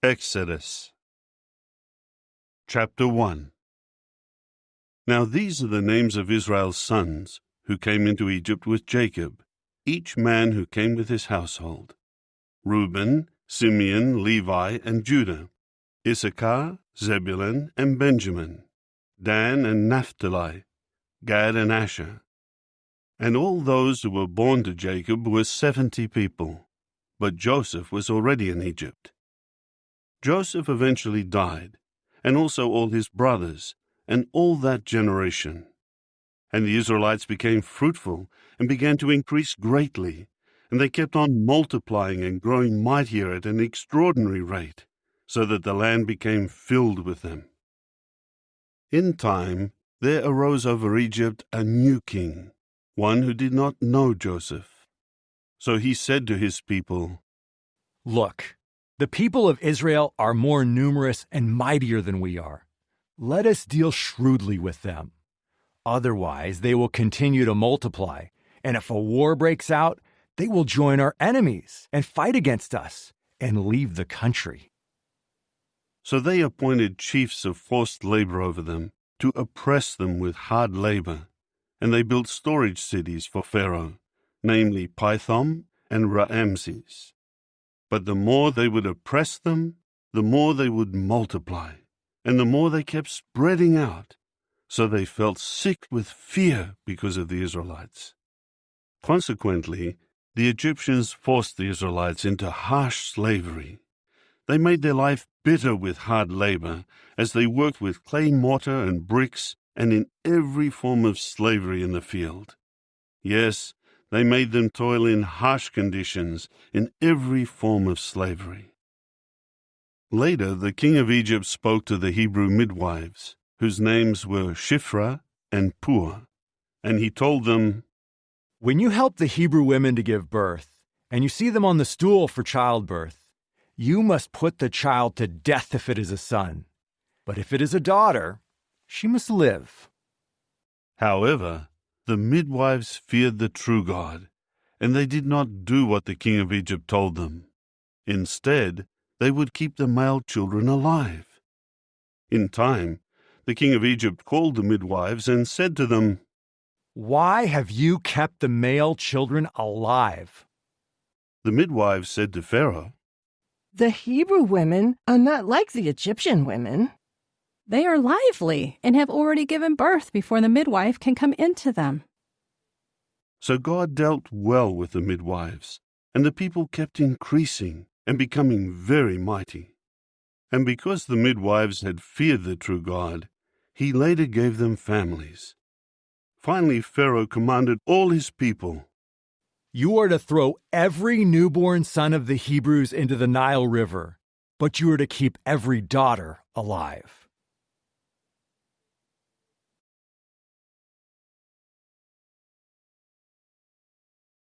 Exodus Chapter 1. Now these are the names of Israel's sons, who came into Egypt with Jacob, each man who came with his household: Reuben, Simeon, Levi, and Judah; Issachar, Zebulun, and Benjamin; Dan and Naphtali; Gad and Asher. And all those who were born to Jacob were 70 people, but Joseph was already in Egypt. Joseph eventually died, and also all his brothers, and all that generation. And the Israelites became fruitful and began to increase greatly, and they kept on multiplying and growing mightier at an extraordinary rate, so that the land became filled with them. In time there arose over Egypt a new king, one who did not know Joseph. So he said to his people, "Look, the people of Israel are more numerous and mightier than we are. Let us deal shrewdly with them. Otherwise, they will continue to multiply, and if a war breaks out, they will join our enemies and fight against us and leave the country." So they appointed chiefs of forced labor over them to oppress them with hard labor, and they built storage cities for Pharaoh, namely Pithom and Raamses. But the more they would oppress them, the more they would multiply, and the more they kept spreading out, so they felt sick with fear because of the Israelites. Consequently, the Egyptians forced the Israelites into harsh slavery. They made their life bitter with hard labor, as they worked with clay mortar and bricks and in every form of slavery in the field. Yes, they made them toil in harsh conditions in every form of slavery. Later, the king of Egypt spoke to the Hebrew midwives, whose names were Shiphrah and Puah, and he told them, "When you help the Hebrew women to give birth, and you see them on the stool for childbirth, you must put the child to death if it is a son. But if it is a daughter, she must live." However, the midwives feared the true God, and they did not do what the king of Egypt told them. Instead, they would keep the male children alive. In time, the king of Egypt called the midwives and said to them, "Why have you kept the male children alive?" The midwives said to Pharaoh, "The Hebrew women are not like the Egyptian women. They are lively and have already given birth before the midwife can come into them." So God dealt well with the midwives, and the people kept increasing and becoming very mighty. And because the midwives had feared the true God, he later gave them families. Finally, Pharaoh commanded all his people, "You are to throw every newborn son of the Hebrews into the Nile River, but you are to keep every daughter alive."